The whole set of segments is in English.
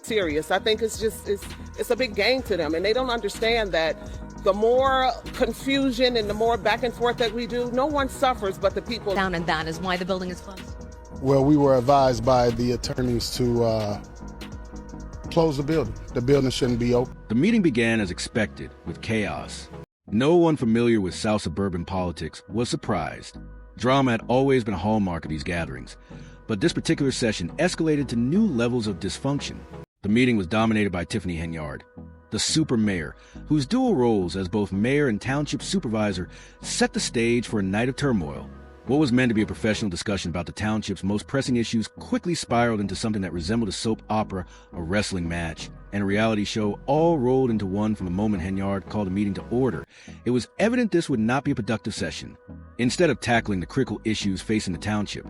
serious. I think it's a big game to them, and they don't understand that the more confusion and the more back and forth that we do, no one suffers but the people. Down, and that is why the building is closed. Well, we were advised by the attorneys to close the building. The building shouldn't be open. The meeting began as expected, with chaos. No one familiar with South suburban politics was surprised. Drama had always been a hallmark of these gatherings, but this particular session escalated to new levels of dysfunction. The meeting was dominated by Tiffany Henyard, the super mayor, whose dual roles as both mayor and township supervisor set the stage for a night of turmoil. What was meant to be a professional discussion about the township's most pressing issues quickly spiraled into something that resembled a soap opera, a wrestling match, and a reality show, all rolled into one from the moment Henyard called the meeting to order. It was evident this would not be a productive session. Instead of tackling the critical issues facing the township,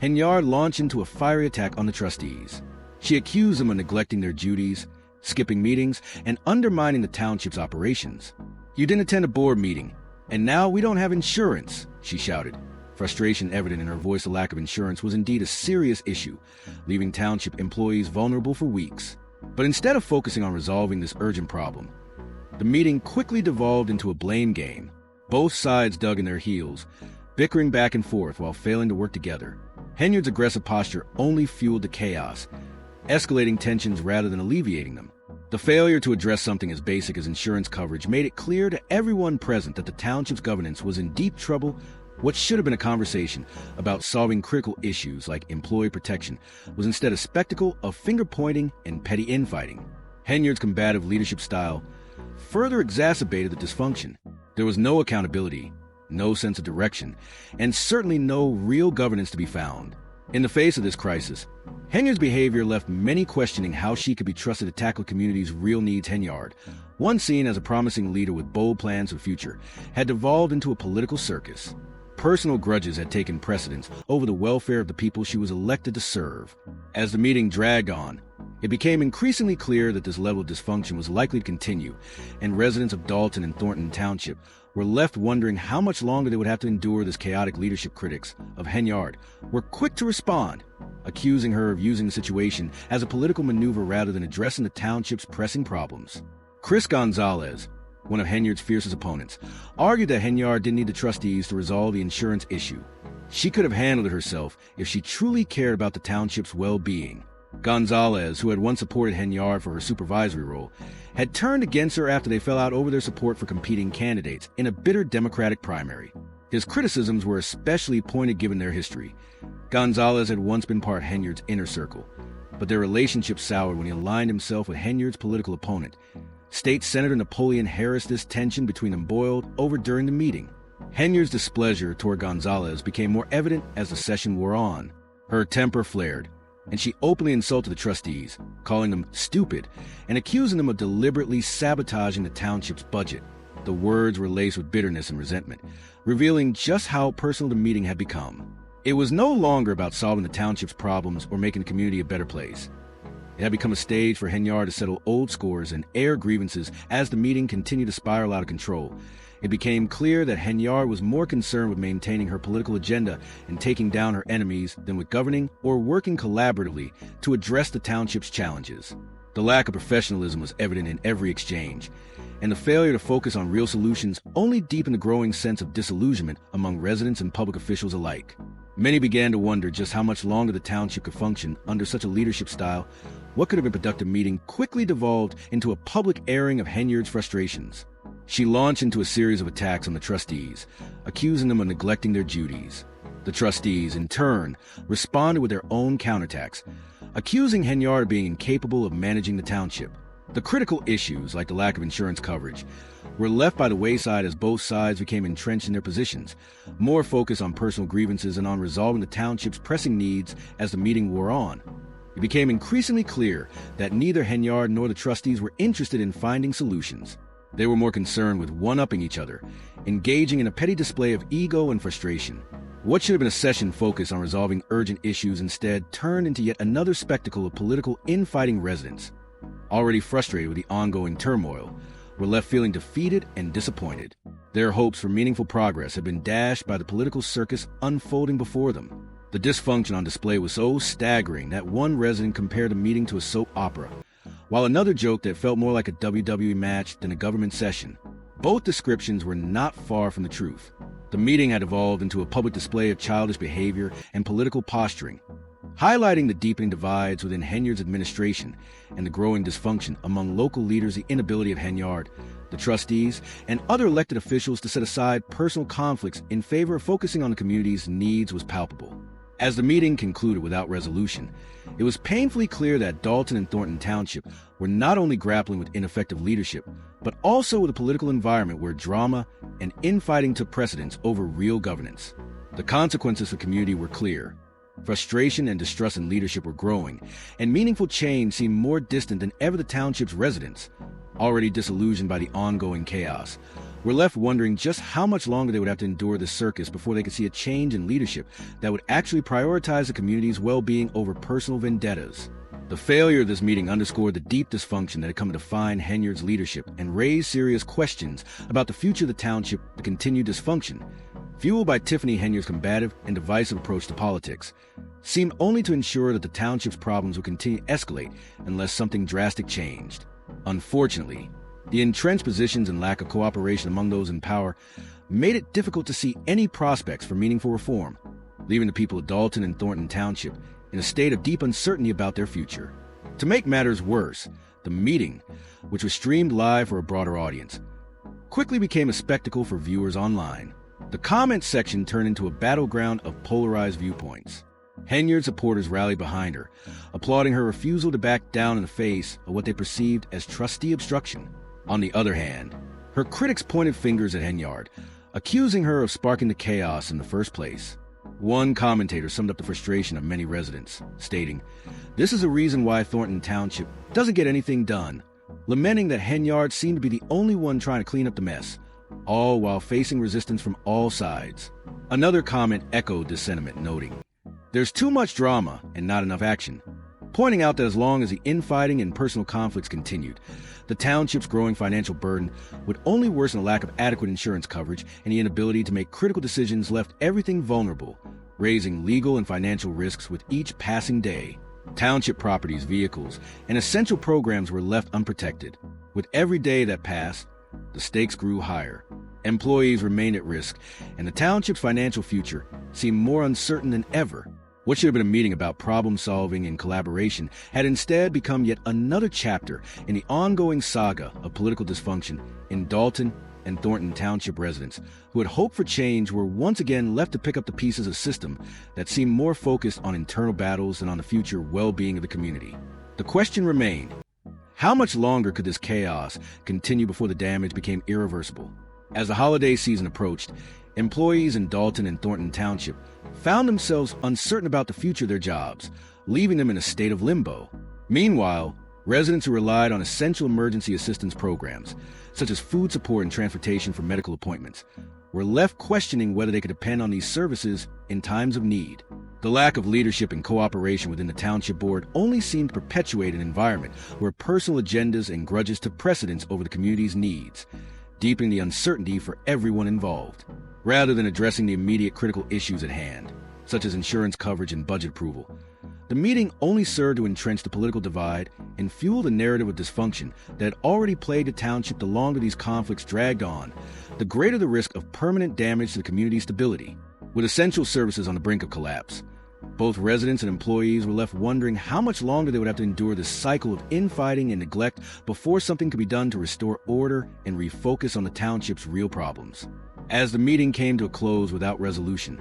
Henyard launched into a fiery attack on the trustees. She accused them of neglecting their duties, skipping meetings, and undermining the township's operations. "You didn't attend a board meeting, and now we don't have insurance," she shouted. Frustration evident in her voice. The lack of insurance was indeed a serious issue, leaving township employees vulnerable for weeks. But instead of focusing on resolving this urgent problem, the meeting quickly devolved into a blame game. Both sides dug in their heels, bickering back and forth while failing to work together. Henyard's aggressive posture only fueled the chaos, escalating tensions rather than alleviating them. The failure to address something as basic as insurance coverage made it clear to everyone present that the township's governance was in deep trouble. What should have been a conversation about solving critical issues like employee protection was instead a spectacle of finger-pointing and petty infighting. Henyard's combative leadership style further exacerbated the dysfunction. There was no accountability, no sense of direction, and certainly no real governance to be found. In the face of this crisis, Henyard's behavior left many questioning how she could be trusted to tackle community's real needs. Henyard, once seen as a promising leader with bold plans for the future, had devolved into a political circus. Personal grudges had taken precedence over the welfare of the people she was elected to serve. As the meeting dragged on, it became increasingly clear that this level of dysfunction was likely to continue, and residents of Dalton and Thornton Township were left wondering how much longer they would have to endure this chaotic leadership. Critics of Henyard were quick to respond, accusing her of using the situation as a political maneuver rather than addressing the township's pressing problems. Chris Gonzalez, one of Henyard's fiercest opponents, argued that Henyard didn't need the trustees to resolve the insurance issue. She could have handled it herself if she truly cared about the township's well-being. Gonzalez, who had once supported Henyard for her supervisory role, had turned against her after they fell out over their support for competing candidates in a bitter Democratic primary. His criticisms were especially pointed given their history. Gonzalez had once been part of Henyard's inner circle, but their relationship soured when he aligned himself with Henyard's political opponent. State Senator Napoleon Harris. This tension between them boiled over during the meeting. Henyard's displeasure toward Gonzalez became more evident as the session wore on. Her temper flared, and she openly insulted the trustees, calling them stupid and accusing them of deliberately sabotaging the township's budget. The words were laced with bitterness and resentment, revealing just how personal the meeting had become. It was no longer about solving the township's problems or making the community a better place. It had become a stage for Henyard to settle old scores and air grievances. As the meeting continued to spiral out of control, it became clear that Henyard was more concerned with maintaining her political agenda and taking down her enemies than with governing or working collaboratively to address the township's challenges. The lack of professionalism was evident in every exchange, and the failure to focus on real solutions only deepened the growing sense of disillusionment among residents and public officials alike. Many began to wonder just how much longer the township could function under such a leadership style. What could have been a productive meeting quickly devolved into a public airing of Henyard's frustrations. She launched into a series of attacks on the trustees, accusing them of neglecting their duties. The trustees, in turn, responded with their own counterattacks, accusing Henyard of being incapable of managing the township. The critical issues, like the lack of insurance coverage, were left by the wayside as both sides became entrenched in their positions, more focused on personal grievances and on resolving the township's pressing needs. As the meeting wore on, it became increasingly clear that neither Henyard nor the trustees were interested in finding solutions. They were more concerned with one-upping each other, engaging in a petty display of ego and frustration. What should have been a session focused on resolving urgent issues instead turned into yet another spectacle of political infighting. Residents, already frustrated with the ongoing turmoil, were left feeling defeated and disappointed. Their hopes for meaningful progress had been dashed by the political circus unfolding before them. The dysfunction on display was so staggering that one resident compared the meeting to a soap opera, while another joked that it felt more like a WWE match than a government session. Both descriptions were not far from the truth. The meeting had evolved into a public display of childish behavior and political posturing, highlighting the deepening divides within Henyard's administration and the growing dysfunction among local leaders. The inability of Henyard, the trustees, and other elected officials to set aside personal conflicts in favor of focusing on the community's needs was palpable. As the meeting concluded without resolution, it was painfully clear that Dalton and Thornton Township were not only grappling with ineffective leadership, but also with a political environment where drama and infighting took precedence over real governance. The consequences for the community were clear. Frustration and distrust in leadership were growing, and meaningful change seemed more distant than ever. The township's residents, already disillusioned by the ongoing chaos, were left wondering just how much longer they would have to endure this circus before they could see a change in leadership that would actually prioritize the community's well-being over personal vendettas. The failure of this meeting underscored the deep dysfunction that had come to define Henyard's leadership and raised serious questions about the future of the township. The continued dysfunction, fueled by Tiffany Henyard's combative and divisive approach to politics, seemed only to ensure that the township's problems would continue to escalate unless something drastic changed. Unfortunately, the entrenched positions and lack of cooperation among those in power made it difficult to see any prospects for meaningful reform, leaving the people of Dalton and Thornton Township in a state of deep uncertainty about their future. To make matters worse, the meeting, which was streamed live for a broader audience, quickly became a spectacle for viewers online. The comment section turned into a battleground of polarized viewpoints. Henyard supporters rallied behind her, applauding her refusal to back down in the face of what they perceived as trustee obstruction. On the other hand, her critics pointed fingers at Henyard, accusing her of sparking the chaos in the first place. One commentator summed up the frustration of many residents, stating, "This is a reason why Thornton Township doesn't get anything done," lamenting that Henyard seemed to be the only one trying to clean up the mess, all while facing resistance from all sides. Another comment echoed this sentiment, noting, "There's too much drama and not enough action," pointing out that as long as the infighting and personal conflicts continued, the township's growing financial burden would only worsen. The lack of adequate insurance coverage and the inability to make critical decisions left everything vulnerable, raising legal and financial risks with each passing day. Township properties, vehicles, and essential programs were left unprotected. With every day that passed, the stakes grew higher. Employees remained at risk, and the township's financial future seemed more uncertain than ever. What should have been a meeting about problem-solving and collaboration had instead become yet another chapter in the ongoing saga of political dysfunction in Dalton and Thornton Township. Residents who had hoped for change were once again left to pick up the pieces of a system that seemed more focused on internal battles than on the future well-being of the community. The question remained, how much longer could this chaos continue before the damage became irreversible? As the holiday season approached, employees in Dalton and Thornton Township found themselves uncertain about the future of their jobs, leaving them in a state of limbo. Meanwhile, residents who relied on essential emergency assistance programs, such as food support and transportation for medical appointments, were left questioning whether they could depend on these services in times of need. The lack of leadership and cooperation within the township board only seemed to perpetuate an environment where personal agendas and grudges took precedence over the community's needs, deepening the uncertainty for everyone involved. Rather than addressing the immediate critical issues at hand, such as insurance coverage and budget approval, the meeting only served to entrench the political divide and fuel the narrative of dysfunction that had already plagued the township. The longer these conflicts dragged on, the greater the risk of permanent damage to the community's stability. With essential services on the brink of collapse, both residents and employees were left wondering how much longer they would have to endure this cycle of infighting and neglect before something could be done to restore order and refocus on the township's real problems. As the meeting came to a close without resolution,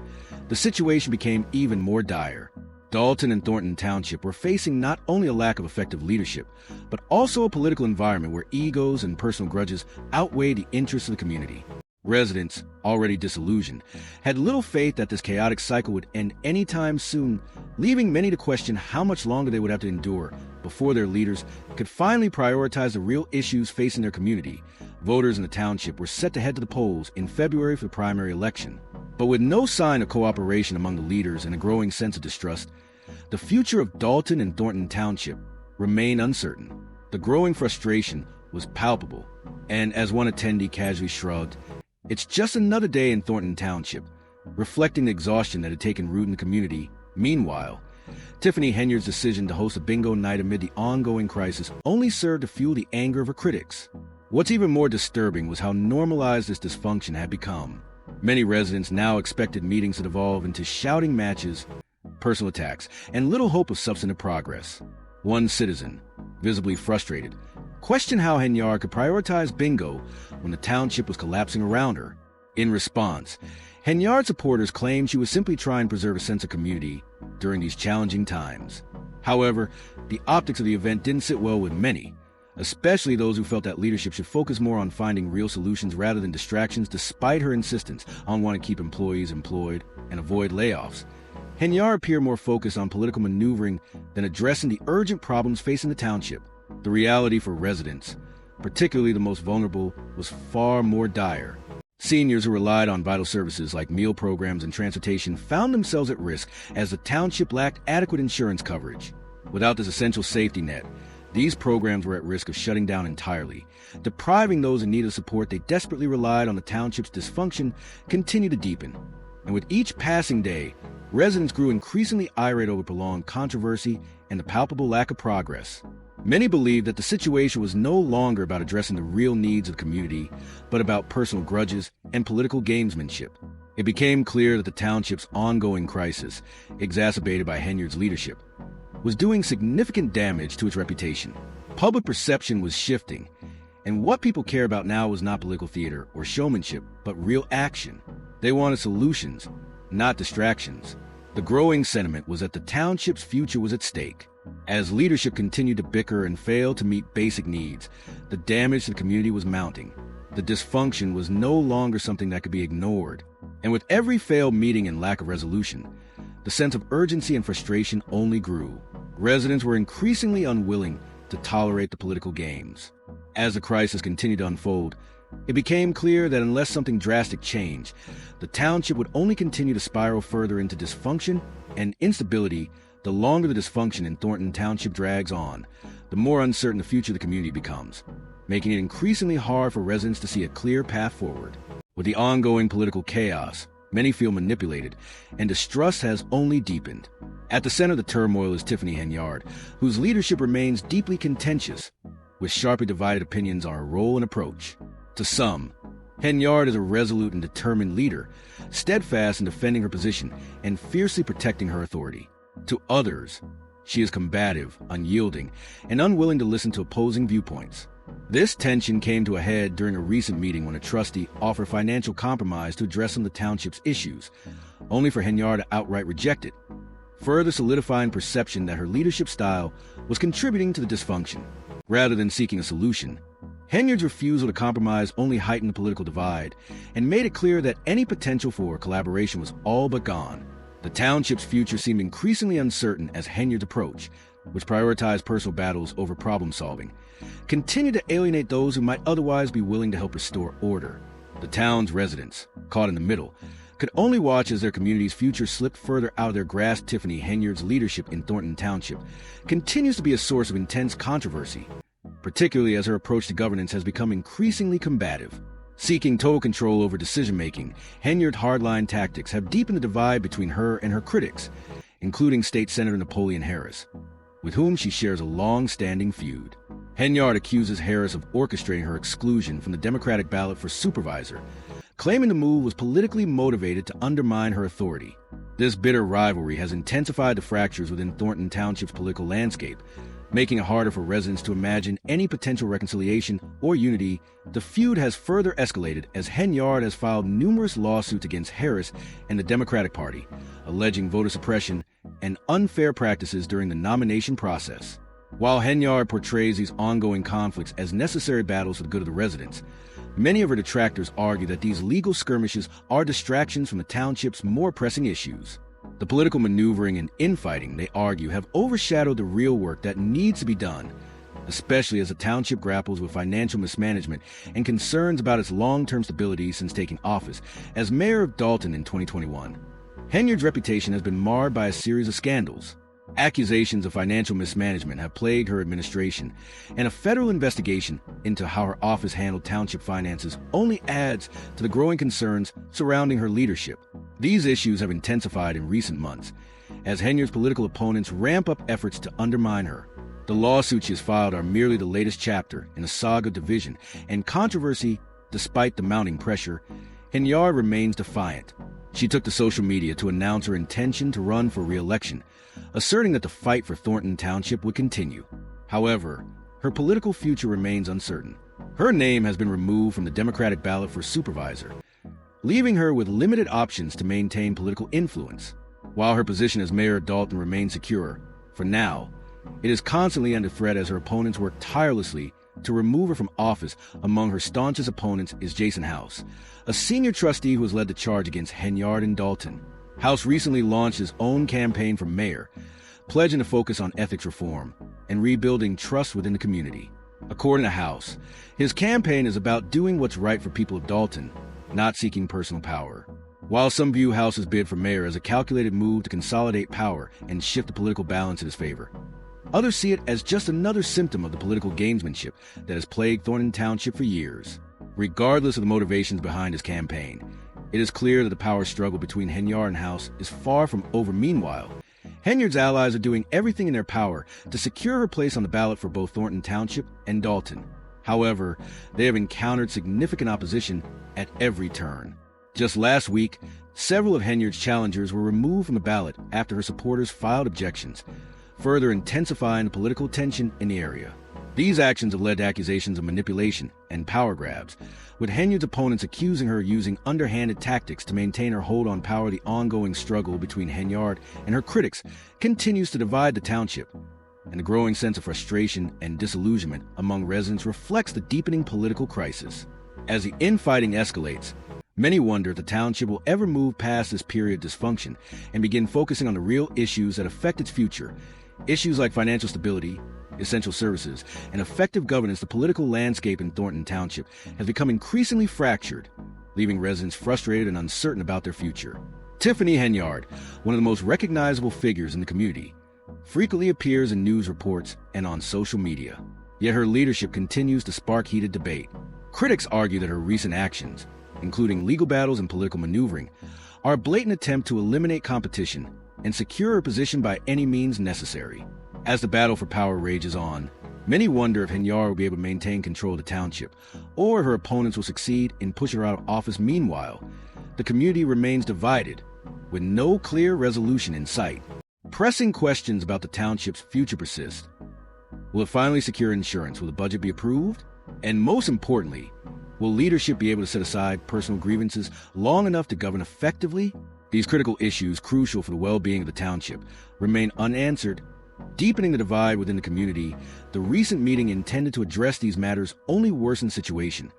the situation became even more dire. Dalton and Thornton Township were facing not only a lack of effective leadership, but also a political environment where egos and personal grudges outweighed the interests of the community. Residents, already disillusioned, had little faith that this chaotic cycle would end anytime soon, leaving many to question how much longer they would have to endure before their leaders could finally prioritize the real issues facing their community. Voters in the township were set to head to the polls in February for the primary election. But with no sign of cooperation among the leaders and a growing sense of distrust, the future of Dalton and Thornton Township remained uncertain. The growing frustration was palpable, and as one attendee casually shrugged, "It's just another day in Thornton Township," reflecting the exhaustion that had taken root in the community. Meanwhile, Tiffany Henyard's decision to host a bingo night amid the ongoing crisis only served to fuel the anger of her critics. What's even more disturbing was how normalized this dysfunction had become. Many residents now expected meetings to devolve into shouting matches, personal attacks, and little hope of substantive progress. One citizen, visibly frustrated, questioned how Henyard could prioritize bingo when the township was collapsing around her. In response, Henyard supporters claimed she was simply trying to preserve a sense of community during these challenging times. However, the optics of the event didn't sit well with many, especially those who felt that leadership should focus more on finding real solutions rather than distractions, despite her insistence on wanting to keep employees employed and avoid layoffs. Henyard appeared more focused on political maneuvering than addressing the urgent problems facing the township. The reality for residents, particularly the most vulnerable, was far more dire. Seniors who relied on vital services like meal programs and transportation found themselves at risk as the township lacked adequate insurance coverage. Without this essential safety net, these programs were at risk of shutting down entirely. Depriving those in need of support they desperately relied on, the township's dysfunction continued to deepen. And with each passing day, residents grew increasingly irate over prolonged controversy and the palpable lack of progress. Many believed that the situation was no longer about addressing the real needs of the community, but about personal grudges and political gamesmanship. It became clear that the township's ongoing crisis, exacerbated by Henyard's leadership, was doing significant damage to its reputation. Public perception was shifting, and what people care about now was not political theater or showmanship, but real action. They wanted solutions, not distractions. The growing sentiment was that the township's future was at stake. As leadership continued to bicker and fail to meet basic needs, the damage to the community was mounting. The dysfunction was no longer something that could be ignored. And with every failed meeting and lack of resolution, the sense of urgency and frustration only grew. Residents were increasingly unwilling to tolerate the political games. As the crisis continued to unfold, it became clear that unless something drastic changed, the township would only continue to spiral further into dysfunction and instability. The longer the dysfunction in Thornton Township drags on, the more uncertain the future of the community becomes, making it increasingly hard for residents to see a clear path forward. With the ongoing political chaos, many feel manipulated, and distrust has only deepened. At the center of the turmoil is Tiffany Henyard, whose leadership remains deeply contentious, with sharply divided opinions on her role and approach. To some, Henyard is a resolute and determined leader, steadfast in defending her position and fiercely protecting her authority. To others, she is combative, unyielding, and unwilling to listen to opposing viewpoints. This tension came to a head during a recent meeting when a trustee offered financial compromise to address some of the township's issues, only for Henyard to outright reject it, further solidifying perception that her leadership style was contributing to the dysfunction. Rather than seeking a solution, Henyard's refusal to compromise only heightened the political divide and made it clear that any potential for collaboration was all but gone. The township's future seemed increasingly uncertain as Henyard's approach, which prioritized personal battles over problem-solving, continued to alienate those who might otherwise be willing to help restore order. The town's residents, caught in the middle, could only watch as their community's future slipped further out of their grasp. Tiffany Henyard's leadership in Thornton Township continues to be a source of intense controversy, particularly as her approach to governance has become increasingly combative. Seeking total control over decision-making, Henyard's hardline tactics have deepened the divide between her and her critics, including State Senator Napoleon Harris, with whom she shares a long-standing feud. Henyard accuses Harris of orchestrating her exclusion from the Democratic ballot for supervisor, claiming the move was politically motivated to undermine her authority. This bitter rivalry has intensified the fractures within Thornton Township's political landscape, making it harder for residents to imagine any potential reconciliation or unity. The feud has further escalated as Henyard has filed numerous lawsuits against Harris and the Democratic Party, alleging voter suppression and unfair practices during the nomination process. While Henyard portrays these ongoing conflicts as necessary battles for the good of the residents, many of her detractors argue that these legal skirmishes are distractions from the township's more pressing issues. The political maneuvering and infighting, they argue, have overshadowed the real work that needs to be done, especially as the township grapples with financial mismanagement and concerns about its long-term stability since taking office as mayor of Dalton in 2021. Henyard's reputation has been marred by a series of scandals. Accusations of financial mismanagement have plagued her administration, and a federal investigation into how her office handled township finances only adds to the growing concerns surrounding her leadership. These issues have intensified in recent months, as Henyard's political opponents ramp up efforts to undermine her. The lawsuits she has filed are merely the latest chapter in a saga of division and controversy. Despite the mounting pressure, Henyard remains defiant. She took to social media to announce her intention to run for re-election, asserting that the fight for Thornton Township would continue. However, her political future remains uncertain. Her name has been removed from the Democratic ballot for supervisor, leaving her with limited options to maintain political influence. While her position as mayor of Dalton remains secure, for now, it is constantly under threat as her opponents work tirelessly to remove her from office. Among her staunchest opponents is Jason House, a senior trustee who has led the charge against Henyard and Dalton. House recently launched his own campaign for mayor, pledging to focus on ethics reform and rebuilding trust within the community. According to House, his campaign is about doing what's right for people of Dalton, not seeking personal power. While some view House's bid for mayor as a calculated move to consolidate power and shift the political balance in his favor, others see it as just another symptom of the political gamesmanship that has plagued Thornton Township for years. Regardless of the motivations behind his campaign, it is clear that the power struggle between Henyard and House is far from over. Meanwhile, Henyard's allies are doing everything in their power to secure her place on the ballot for both Thornton Township and Dalton. However, they have encountered significant opposition at every turn. Just last week, several of Henyard's challengers were removed from the ballot after her supporters filed objections, further intensifying the political tension in the area. These actions have led to accusations of manipulation and power grabs, with Henyard's opponents accusing her of using underhanded tactics to maintain her hold on power. The ongoing struggle between Henyard and her critics continues to divide the township, and the growing sense of frustration and disillusionment among residents reflects the deepening political crisis. As the infighting escalates, many wonder if the township will ever move past this period of dysfunction and begin focusing on the real issues that affect its future. Issues like financial stability, essential services, and effective governance. The political landscape in Thornton Township has become increasingly fractured, leaving residents frustrated and uncertain about their future. Tiffany Henyard, one of the most recognizable figures in the community, frequently appears in news reports and on social media. Yet her leadership continues to spark heated debate. Critics argue that her recent actions, including legal battles and political maneuvering, are a blatant attempt to eliminate competition and secure her position by any means necessary. As the battle for power rages on, many wonder if Henyard will be able to maintain control of the township, or her opponents will succeed in pushing her out of office. Meanwhile, the community remains divided, with no clear resolution in sight. Pressing questions about the township's future persist. Will it finally secure insurance? Will the budget be approved? And most importantly, will leadership be able to set aside personal grievances long enough to govern effectively? These critical issues, crucial for the well-being of the township, remain unanswered, deepening the divide within the community. The recent meeting intended to address these matters only worsened the situation,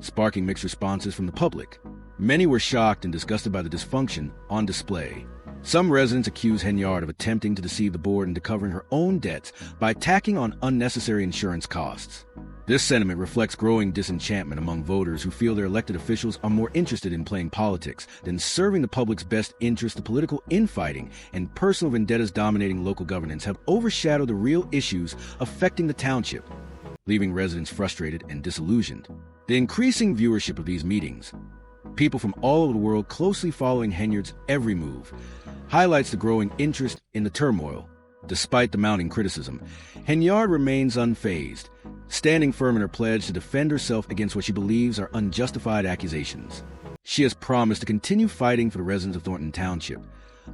sparking mixed responses from the public. Many were shocked and disgusted by the dysfunction on display. Some residents accuse Henyard of attempting to deceive the board into covering her own debts by tacking on unnecessary insurance costs. This sentiment reflects growing disenchantment among voters who feel their elected officials are more interested in playing politics than serving the public's best interest. The political infighting and personal vendettas dominating local governance have overshadowed the real issues affecting the township, leaving residents frustrated and disillusioned. The increasing viewership of these meetings, people from all over the world closely following Henyard's every move, highlights the growing interest in the turmoil. Despite the mounting criticism, Henyard remains unfazed, standing firm in her pledge to defend herself against what she believes are unjustified accusations. She has promised to continue fighting for the residents of Thornton Township,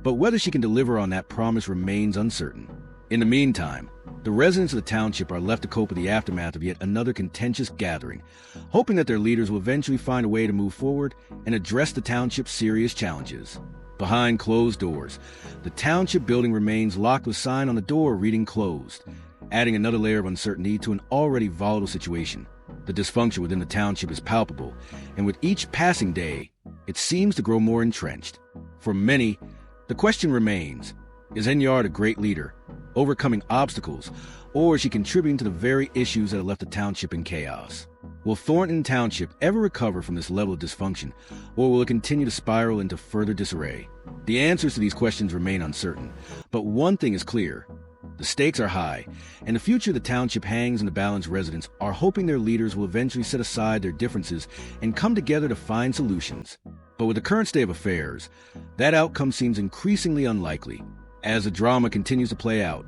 but whether she can deliver on that promise remains uncertain. In the meantime, the residents of the township are left to cope with the aftermath of yet another contentious gathering, hoping that their leaders will eventually find a way to move forward and address the township's serious challenges. Behind closed doors, the township building remains locked with a sign on the door reading "Closed," adding another layer of uncertainty to an already volatile situation. The dysfunction within the township is palpable, and with each passing day, it seems to grow more entrenched. For many, the question remains, is Henyard a great leader, overcoming obstacles, or is she contributing to the very issues that have left the township in chaos? Will Thornton Township ever recover from this level of dysfunction, or will it continue to spiral into further disarray? The answers to these questions remain uncertain, but one thing is clear. The stakes are high, and the future of the township hangs in the balance. Residents are hoping their leaders will eventually set aside their differences and come together to find solutions. But with the current state of affairs, that outcome seems increasingly unlikely. As the drama continues to play out,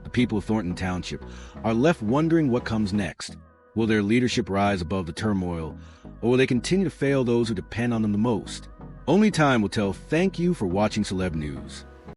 the people of Thornton Township are left wondering what comes next. Will their leadership rise above the turmoil, or will they continue to fail those who depend on them the most? Only time will tell. Thank you for watching Celeb News.